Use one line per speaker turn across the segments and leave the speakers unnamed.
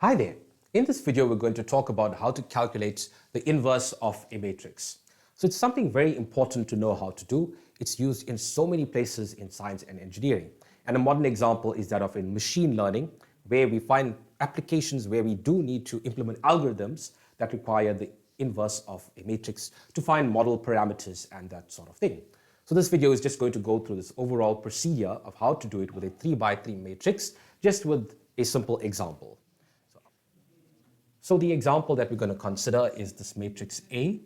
Hi there. In this video, we're going to talk about how to calculate the inverse of a matrix. So it's something very important to know how to do. It's used in so many places in science and engineering. And a modern example is that of in machine learning, where we find applications where we do need to implement algorithms that require the inverse of a matrix to find model parameters and that sort of thing. So this video is just going to go through this overall procedure of how to do it with a 3x3 matrix, just with a simple example. So the example that we're going to consider is this matrix A,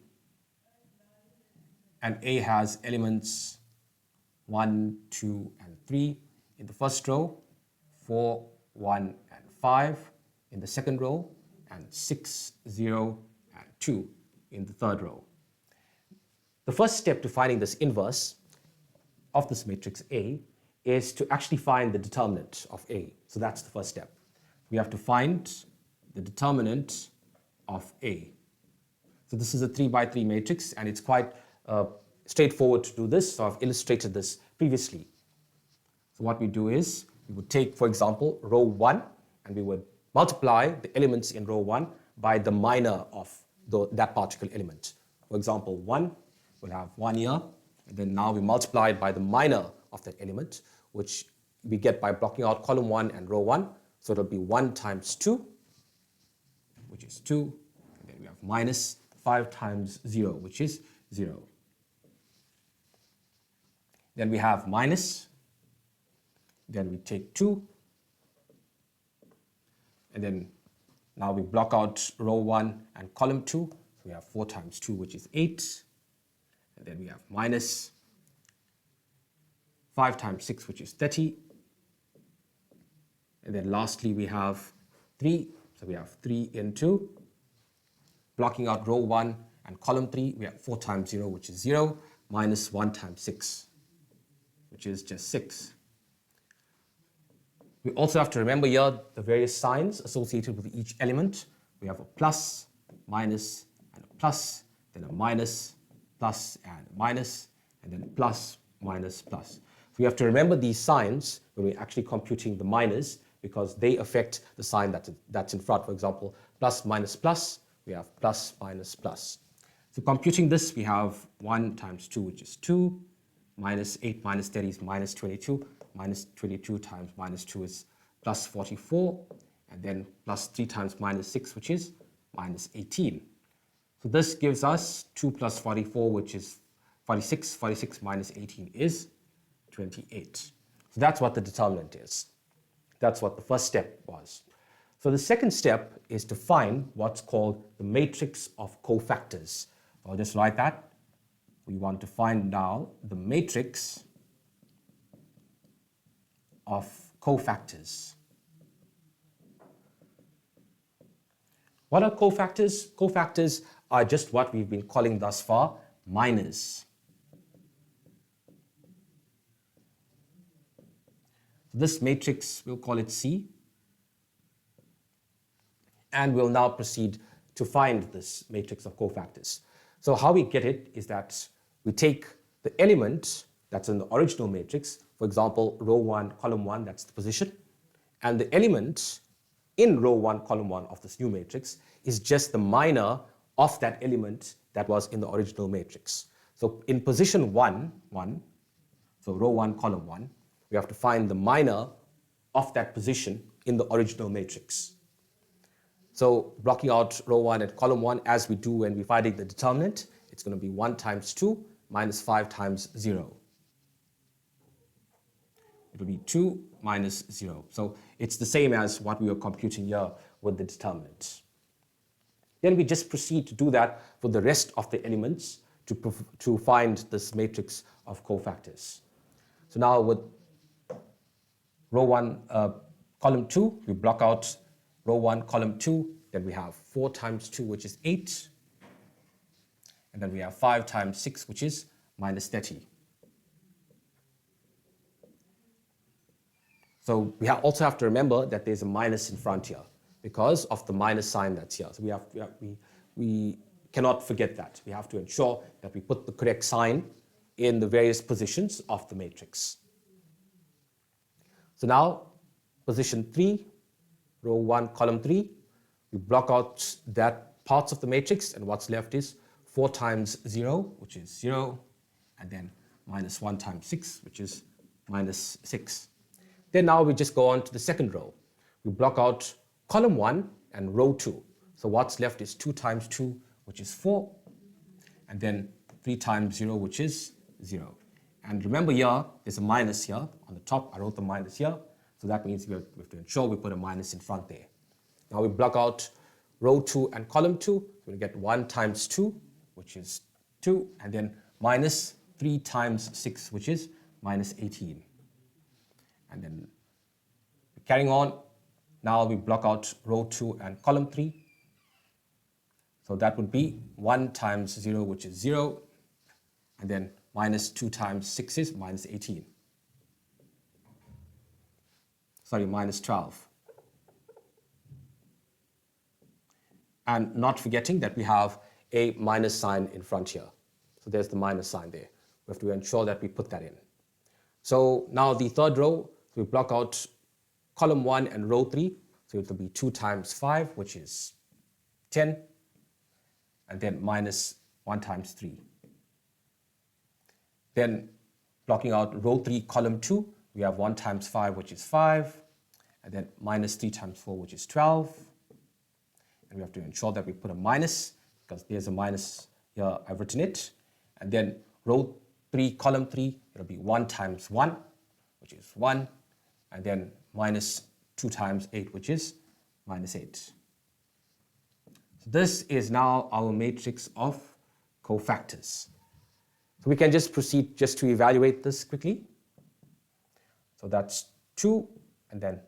and A has elements 1, 2, and 3 in the first row, 4, 1, and 5 in the second row, and 6, 0, and 2 in the third row. The first step to finding this inverse of this matrix A is to actually find the determinant of A. So that's the first step. We have to find the determinant of A. So this is a 3x3 matrix, and it's quite straightforward to do this. So I've illustrated this previously. So what we do is we would take, for example, row 1, and we would multiply the elements in row 1 by the minor of that particular element. For example, 1 will have 1 here, and then now we multiply it by the minor of that element, which we get by blocking out column 1 and row 1. So it'll be 1 times 2, which is 2, and then we have minus 5 times 0, which is 0. Then we have minus, then we take 2, and then now we block out row 1 and column 2, so we have 4 times 2, which is 8, and then we have minus 5 times 6, which is 30, and then lastly we have 3, so we have 3 in 2, blocking out row 1 and column 3, we have 4 times 0, which is 0, minus 1 times 6, which is just 6. We also have to remember here the various signs associated with each element. We have a plus, minus, and a plus, then a minus, plus, and minus, and then plus, minus, plus. So we have to remember these signs when we're actually computing the minors, because they affect the sign that's in front. For example, plus, minus, plus, we have plus, minus, plus. So computing this, we have 1 times 2, which is 2, minus 8 minus 30 is minus 22, minus 22 times minus 2 is plus 44, and then plus 3 times minus 6, which is minus 18. So this gives us 2 plus 44, which is 46. 46 minus 18 is 28. So that's what the determinant is. That's what the first step was. So the second step is to find what's called the matrix of cofactors. I'll just write that. We want to find now the matrix of cofactors. What are cofactors? Cofactors are just what we've been calling thus far minors. This matrix, we'll call it C, and we'll now proceed to find this matrix of cofactors. So how we get it is that we take the element that's in the original matrix, for example, row 1, column 1, that's the position, and the element in row 1, column 1 of this new matrix is just the minor of that element that was in the original matrix. So in position 1, so row 1, column 1, we have to find the minor of that position in the original matrix. So blocking out row 1 and column 1, as we do when we're finding the determinant, it's going to be 1 times 2 minus 5 times 0. It will be 2 minus 0. So it's the same as what we were computing here with the determinant. Then we just proceed to do that for the rest of the elements to find this matrix of cofactors. So now with row 1, column 2, we block out row 1, column 2, then we have 4 times 2, which is 8, and then we have 5 times 6, which is minus 30. So we also have to remember that there's a minus in front here because of the minus sign that's here. So we cannot forget that. We have to ensure that we put the correct sign in the various positions of the matrix. So now position 3, row 1, column 3, We block out that parts of the matrix, and what's left is 4 times 0, which is 0, and then minus 1 times 6, which is minus 6. Then now we just go on to the second row. We block out column 1 and row 2. So what's left is 2 times 2, which is 4, and then 3 times 0, which is 0. And remember here, there's a minus here on the top. I wrote the minus here. So that means we have to ensure we put a minus in front there. Now we block out row 2 and column 2. So we get 1 times 2, which is 2, and then minus 3 times 6, which is minus 18. And then carrying on, now we block out row 2 and column 3. So that would be 1 times 0, which is 0, and then minus 2 times 6 is minus 18. Sorry, minus 12. And not forgetting that we have a minus sign in front here. So there's the minus sign there. We have to ensure that we put that in. So now the third row, we block out column 1 and row 3. So it will be 2 times 5, which is 10, and then minus 1 times 3. Then blocking out row 3, column 2, we have 1 times 5, which is 5, and then minus 3 times 4, which is 12. And we have to ensure that we put a minus, because there's a minus here, I've written it. And then row 3, column 3, it'll be 1 times 1, which is 1, and then minus 2 times 8, which is minus 8. So this is now our matrix of cofactors. So we can just proceed just to evaluate this quickly. So that's 2, and then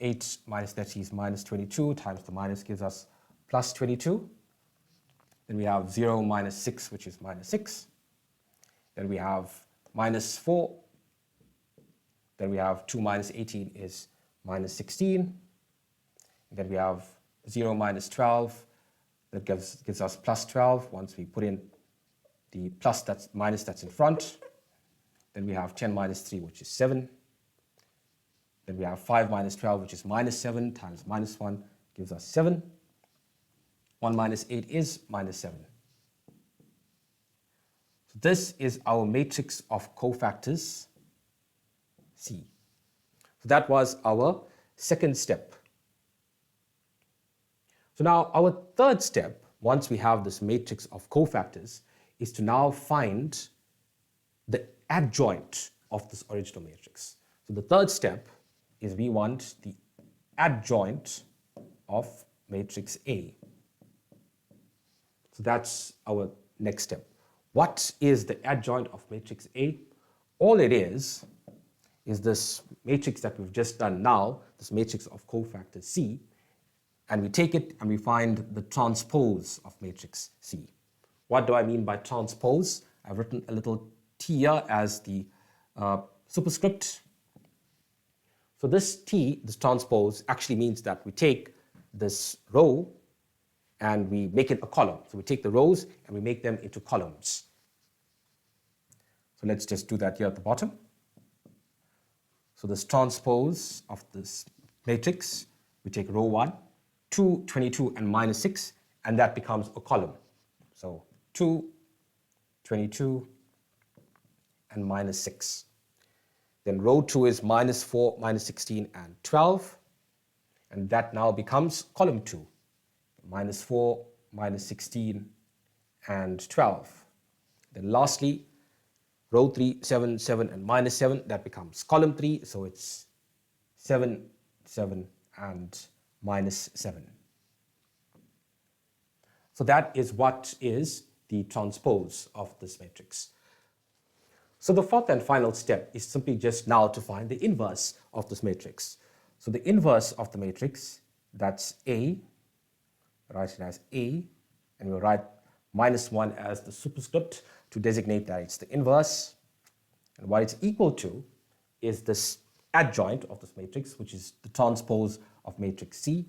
8 minus 30 is minus 22, times the minus gives us plus 22. Then we have 0 minus 6, which is minus 6. Then we have minus 4. Then we have 2 minus 18 is minus 16. And then we have 0 minus 12. That gives us plus 12 once we put in the plus that's minus that's in front. Then we have 10 minus 3, which is 7. Then we have 5 minus 12, which is minus 7, times minus 1 gives us 7. 1 minus 8 is minus 7. So this is our matrix of cofactors C. So that was our second step. So now our third step, once we have this matrix of cofactors, is to now find the adjoint of this original matrix. So the third step is we want the adjoint of matrix A. So that's our next step. What is the adjoint of matrix A? All it is this matrix that we've just done now, this matrix of cofactors C, and we take it and we find the transpose of matrix C. What do I mean by transpose? I've written a little t here as the superscript. So this t, this transpose, actually means that we take this row and we make it a column. So we take the rows and we make them into columns. So let's just do that here at the bottom. So this transpose of this matrix, we take row 1, 2, 22, and minus 6, and that becomes a column. So 2, 22, and minus 6. Then row 2 is minus 4, minus 16, and 12, and that now becomes column 2. Minus 4, minus 16, and 12. Then lastly, row 3, 7, 7, and minus 7, that becomes column 3, so it's 7, 7, and minus 7. So that is what is the transpose of this matrix. So the fourth and final step is simply just now to find the inverse of this matrix. So the inverse of the matrix, that's A, write it as A, and we'll write minus 1 as the superscript to designate that it's the inverse. And what it's equal to is this adjoint of this matrix, which is the transpose of matrix C.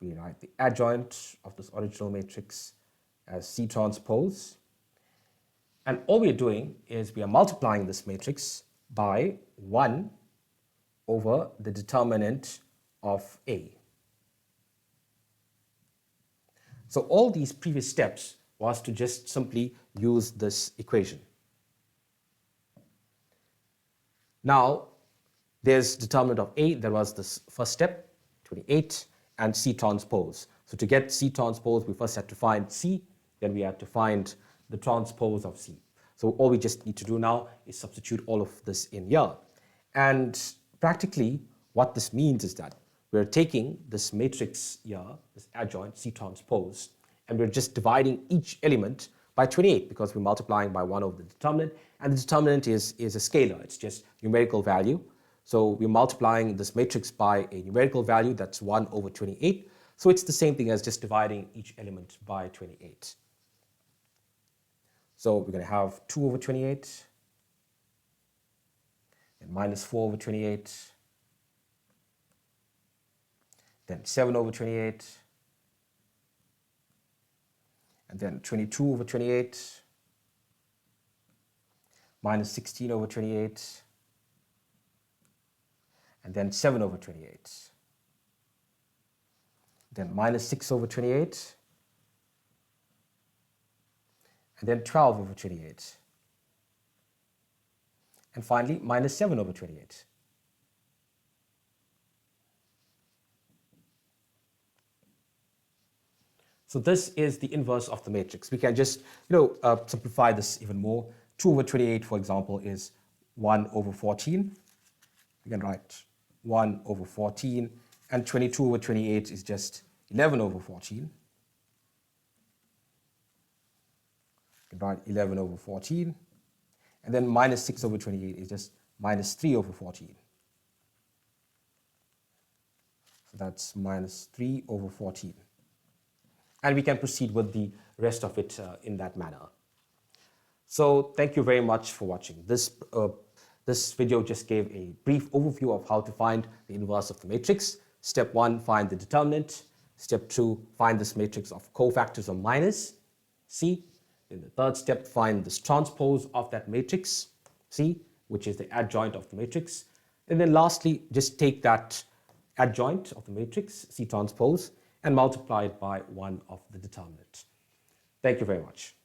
We write the adjoint of this original matrix as C transpose. And all we're doing is we are multiplying this matrix by 1 over the determinant of A. So all these previous steps was to just simply use this equation. Now, there's determinant of A, that was this first step, 28, and C transpose. So to get C transpose, we first had to find C, then we had to find the transpose of C. So all we just need to do now is substitute all of this in here. And practically, what this means is that we're taking this matrix here, this adjoint C transpose, and we're just dividing each element by 28 because we're multiplying by 1 over the determinant, and the determinant is a scalar, it's just numerical value. So we're multiplying this matrix by a numerical value, that's 1 over 28. So it's the same thing as just dividing each element by 28. So we're going to have 2 over 28, and minus 4 over 28, then 7 over 28, and then 22 over 28, minus 16 over 28, and then 7 over 28, then minus 6 over 28, and then 12 over 28, and finally minus 7 over 28. So this is the inverse of the matrix. We can just simplify this even more. 2 over 28, for example, is 1 over 14. We can write 1 over 14, and 22 over 28 is just 11 over 14. We can write 11 over 14, and then minus 6 over 28 is just minus 3 over 14. So that's minus 3 over 14. And we can proceed with the rest of it in that manner. So thank you very much for watching. This video just gave a brief overview of how to find the inverse of the matrix. Step 1, find the determinant. Step 2, find this matrix of cofactors of minus C. In the third step, find this transpose of that matrix C, which is the adjoint of the matrix. And then lastly, just take that adjoint of the matrix C transpose and multiply it by 1 of the determinant. Thank you very much.